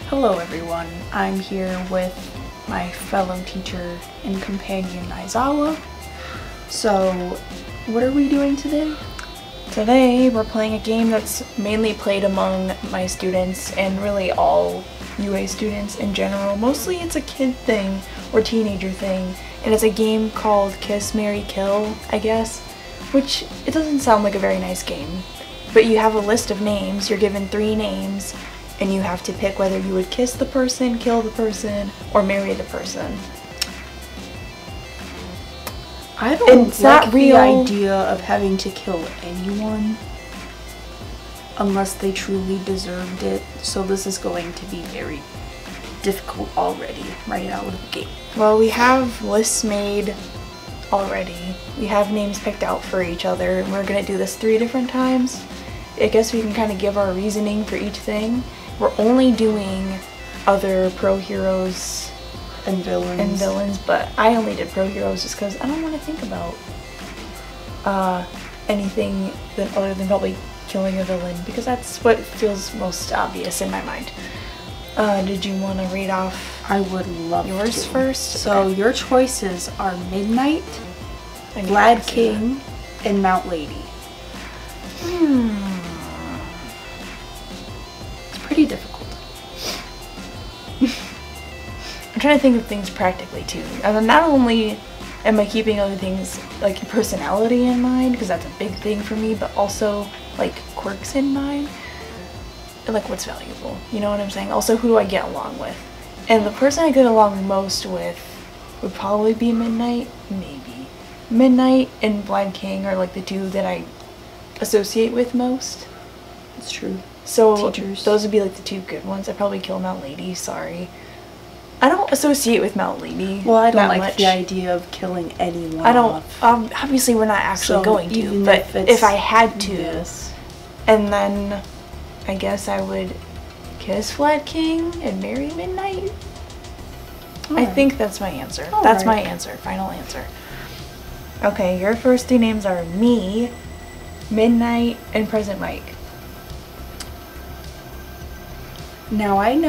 Hello everyone, I'm here with my fellow teacher and companion Aizawa. So, what are we doing today? Today we're playing a game that's mainly played among my students and really all UA students in general. Mostly it's a kid thing or teenager thing, and it's a game called Kiss, Marry, Kill, I guess, which it doesn't sound like a very nice game. But you have a list of names, you're given 3 names, and you have to pick whether you would kiss the person, kill the person, or marry the person. I don't like the idea of having to kill anyone unless they truly deserved it, so this is going to be very difficult already, right out of the gate. Well, we have lists made already. We have names picked out for each other, and we're gonna do this 3 different times. I guess we can kind of give our reasoning for each thing. We're only doing other pro heroes and villains, but I only did pro heroes just because I don't want to think about anything other than probably killing a villain, because that's what feels most obvious in my mind. Did you want to read off? I would love yours to. First. So okay. Your choices are Midnight, Glad King, and Mount Lady. Pretty difficult. I'm trying to think of things practically too. And not only am I keeping other things like personality in mind, because that's a big thing for me, but also like quirks in mind, and like what's valuable, you know what I'm saying? Also, who do I get along with? And the person I get along most with would probably be Midnight, maybe. Midnight and Blind King are like the 2 that I associate with most. It's true. So Teachers. Those would be like the 2 good ones. I'd probably kill Mount Lady, sorry. I don't associate with Mount Lady. Well, I don't like much. the idea of killing anyone. I don't, obviously we're not actually going to, but if I had to, yes. And then I guess I would kiss Flat King and marry Midnight. I think that's my answer. That's my answer, final answer. Okay, your first 3 names are me, Midnight, and Present Mike. Now, I am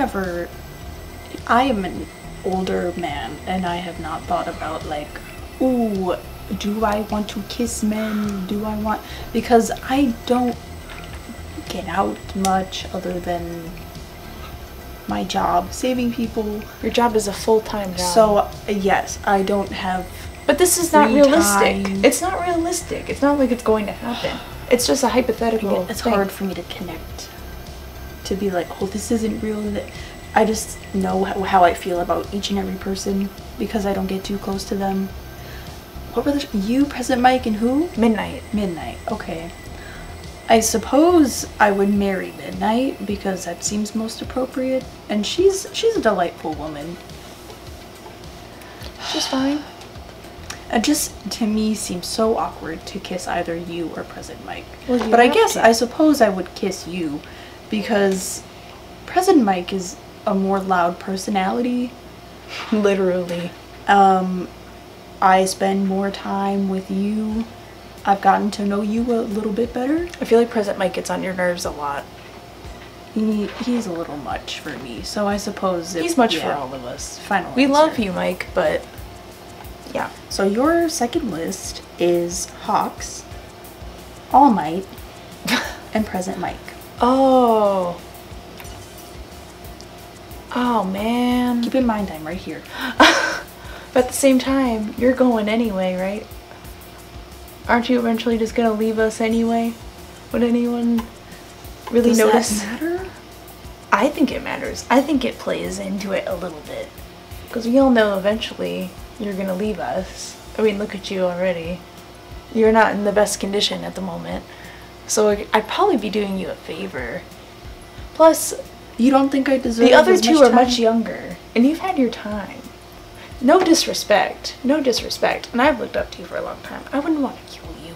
an older man, and I have not thought about like, ooh, do I want to kiss men? Because I don't get out much other than my job, saving people. Your job is a full-time job. So, yes, I don't have But this is not realistic. time. It's not realistic. It's not like it's going to happen. It's just a hypothetical It's thing. hard for me to connect. To be like, oh, this isn't real. I just know how I feel about each and every person because I don't get too close to them. What were you, Present Mike, and who? Midnight. Midnight, okay. I suppose I would marry Midnight because that seems most appropriate, and she's a delightful woman. She's fine. It just, to me, seems so awkward to kiss either you or Present Mike. Well, but I suppose I would kiss you because Present Mike is a more loud personality. Literally. I spend more time with you. I've gotten to know you a little bit better. I feel like Present Mike gets on your nerves a lot. He's a little much for me, so I suppose he's much for all of us. Final we answer. love you, Mike, but yeah. So your second list is Hawks, All Might, and Present Mike. Oh man. Keep in mind I'm right here. But at the same time, you're going anyway, right? Aren't you eventually just gonna leave us anyway? Would anyone really notice? Does that matter? I think it matters. I think it plays into it a little bit. Because we all know eventually you're gonna leave us. I mean, look at you already. You're not in the best condition at the moment. So I'd probably be doing you a favor. Plus, you don't think I deserve the other as 2 much are time? much younger, and you've had your time. No disrespect, and I've looked up to you for a long time. I wouldn't want to kill you.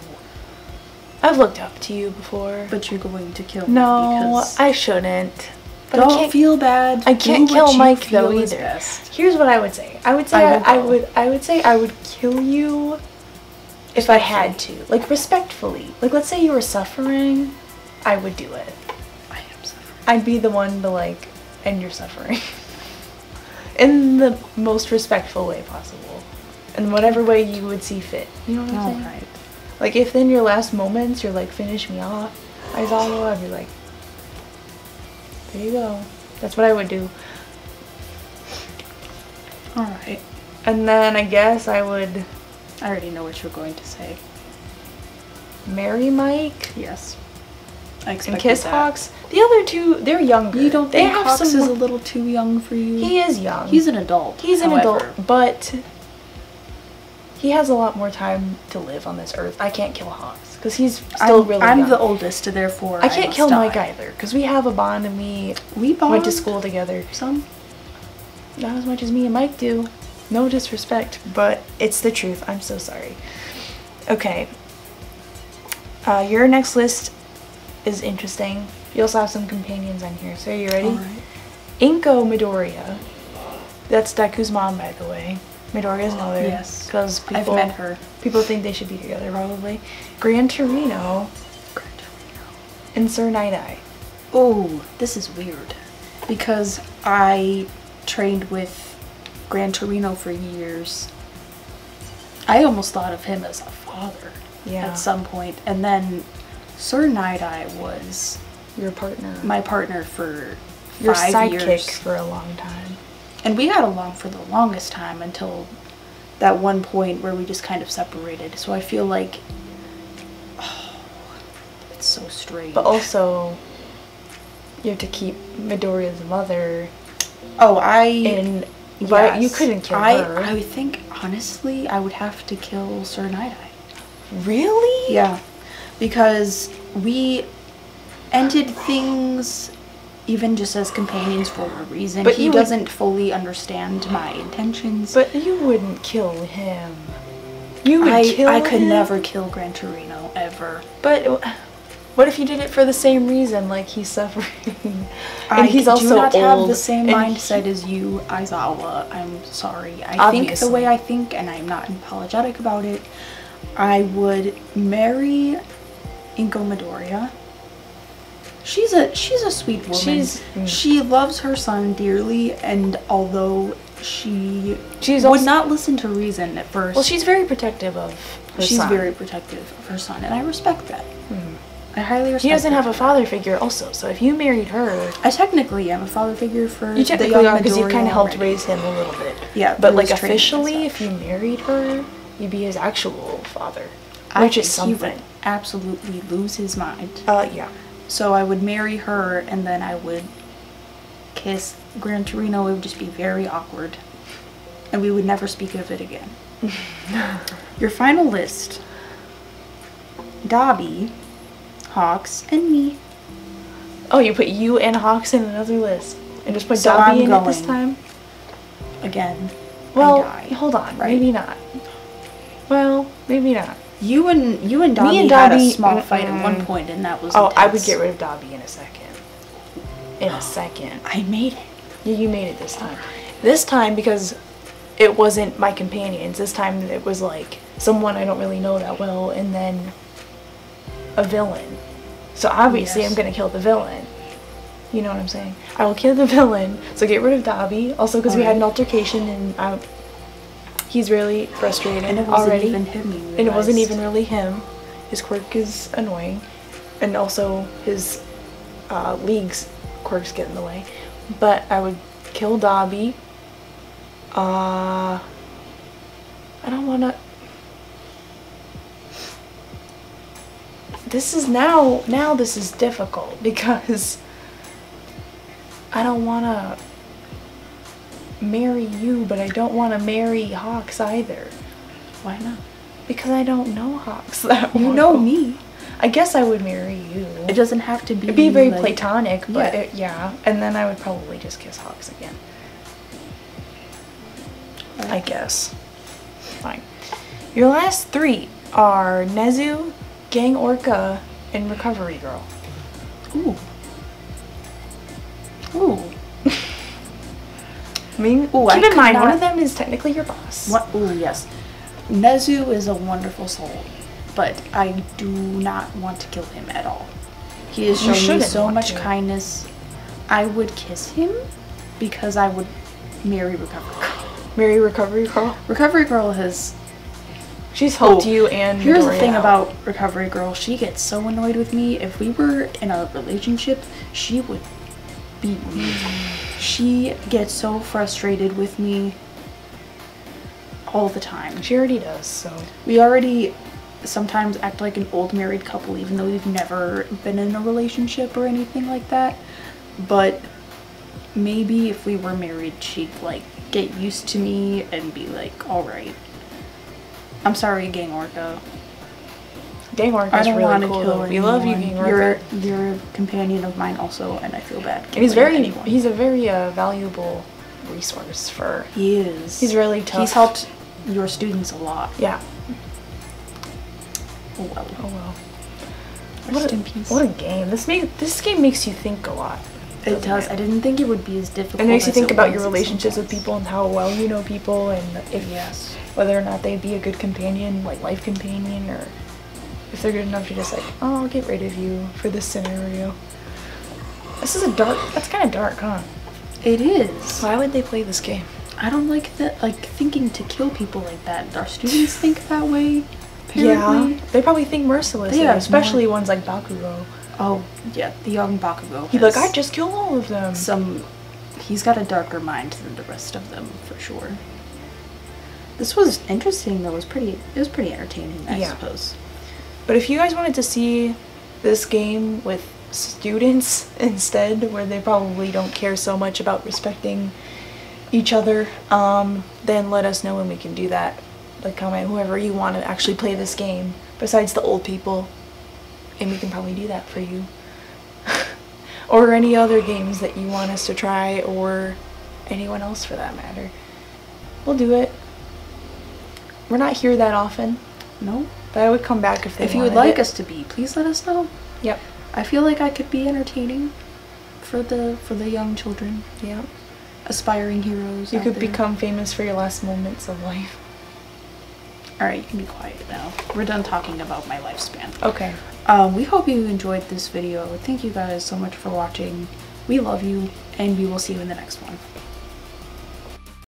I've looked up to you before. But you're going to kill me. No, I shouldn't. But don't feel bad. I can't kill Mike though either. Best. Here's what I would say. I would say I would kill you if I had to. Like, respectfully. Like, let's say you were suffering, I would do it. I am suffering. I'd be the one to, like, and you're suffering. In the most respectful way possible. In whatever way you would see fit. You know what I'm saying? Alright. Like, if in your last moments you're like, finish me off, Aizawa, I'd be like, there you go. That's what I would do. Alright. And then I guess I would I already know what you're going to say. marry Mike Yes. I and expected kiss that. Hawks. The other two, they're younger. You don't they think have Hawks some is a little too young for you? He is young. He's an adult. He's an however. adult, but he has a lot more time to live on this earth. I can't kill Hawks because he's still really young. I'm the oldest, therefore I can't must kill die. Mike either because we have a bond and we We bond went to school together. some. Not as much as me and Mike do. No disrespect, but it's the truth. I'm so sorry. Okay. Your next list is interesting. You also have some companions on here. So are you ready? Alright. Inko Midoriya. That's Deku's mom, by the way. Midoriya's mother. Yes. Because I've met her. People think they should be together, probably. Gran Torino and Sir Night-Eye. Oh, this is weird. Because I trained with Gran Torino for years. I almost thought of him as a father at some point. And then Sir Night-Eye was Your partner. my partner for Your 5 sidekick years. for a long time. And we got along for the longest time until that one point where we just kind of separated. So I feel like, oh, it's so strange. But also, you have to keep Midoriya's mother oh, in. But you yes. couldn't kill her. I would think, honestly, I would have to kill Sir Night-Eye. Really? Yeah. Because we ended things even just as companions for a reason. But he you would- doesn't fully understand my intentions. But you wouldn't kill him. You would kill him? I could never kill Gran Torino, ever. But what if you did it for the same reason? Like, he's suffering. And I he's also do not have old, the same and mindset as you, Aizawa. I'm sorry. I think the Obviously. way I think, and I'm not apologetic about it. I would marry Inko Midoriya. She's a sweet woman. She loves her son dearly, and although she's would also not listen to reason at first. Well, she's very protective of her she's son. very protective of her son, and I respect that. I highly respect. He doesn't her have a for father figure also, so if you married her... I technically am a father figure for You the technically young are, because you Midoriya kind of helped already. raise him a little bit. Yeah, But, through like, his training and officially, stuff. if you married her, you'd be his actual father. I Which is think he something. would absolutely lose his mind. Yeah. So I would marry her, and then I would kiss Gran Torino. It would just be very awkward, and we would never speak of it again. Your final list: Dobby, Hawks, and me. Oh, you put you and Hawks in another list. And just put So Dobby I'm in it this going. time? Again. Well, I die. hold on. Right. Maybe not. Well, maybe not. You and Dobby and had a Dobby- small fight at one point, and that was Oh, I would intense. get rid of Dobby in a second. In a second. I made it. Yeah, you made it this time. This time, because it wasn't my companions. This time it was like someone I don't really know that well, and then a villain. So obviously Yes. I'm gonna kill the villain. You know what I'm saying? I will kill the villain. So get rid of Dobby. Also because we had an altercation, and he's really frustrated And it wasn't already. even him. You And it wasn't realized. even really him. His quirk is annoying. And also his league's quirks get in the way. But I would kill Dobby. I don't wanna... This is now this is difficult because I don't wanna marry you, but I don't wanna marry Hawks either. Why not? Because I don't know Hawks that well. You know me. I guess I would marry you. It doesn't have to be. It'd be very like, platonic, but yeah. yeah. And then I would probably just kiss Hawks again. I guess. Fine. Your last three are Nezu, Gang Orca, and Recovery Girl. Ooh. Ooh. I mean, Ooh, I keep in could mind, one not- of them is technically your boss. What? Ooh, yes. Nezu is a wonderful soul, but I do not want to kill him at all. He has You shown me shouldn't so want much to. kindness. I would kiss him because I would marry Recovery Girl. Marry Recovery Girl? Recovery Girl has... She's helped you and here's the Midoriya thing out. about Recovery Girl. She gets so annoyed with me. If we were in a relationship, she would beat me. She gets so frustrated with me all the time. She already does, so. We already sometimes act like an old married couple, even though we've never been in a relationship or anything like that. But maybe if we were married, she'd like get used to me and be like, all right. I'm sorry, Gang Orca. Gang Orca I is don't really want to cool. kill Though. anyone. We love you, Gang Orca. You're a companion of mine also, and I feel bad. And he's killing anyone. he's a very valuable resource for. He is. He's really tough. He's helped your students a lot. Yeah. Oh well. Oh well. Rest in peace. What a game. This game makes you think a lot. It does. I didn't think it would be as difficult. It makes you as think it about was your at relationships some with people and how well you know people, and if Yes. whether or not they'd be a good companion, like life companion, or if they're good enough to just like, oh, I'll get rid of you for this scenario. This is that's kind of dark, huh? It is. Why would they play this game? I don't like that. Like thinking to kill people like that. Our students think that way. Yeah, Apparently. they probably think mercilessly, Yeah, especially ones like Bakugo. Oh yeah, the young Bakugo. He'd be like, has I'd just kill all of them. He's got a darker mind than the rest of them for sure. This was interesting though. It was pretty entertaining, I suppose. But if you guys wanted to see this game with students instead, where they probably don't care so much about respecting each other, then let us know and we can do that. Like, comment whoever you want to actually play this game besides the old people, and we can probably do that for you. Or any other games that you want us to try, or anyone else for that matter. We'll do it. We're not here that often. No. But I would come back if they If you would like us to be, please let us know. Yep. I feel like I could be entertaining for the young children. Yeah. Aspiring heroes. You out could there. become famous for your last moments of life. Alright, you can be quiet now. We're done talking about my lifespan. Okay. We hope you enjoyed this video. Thank you guys so much for watching. We love you, and we will see you in the next one.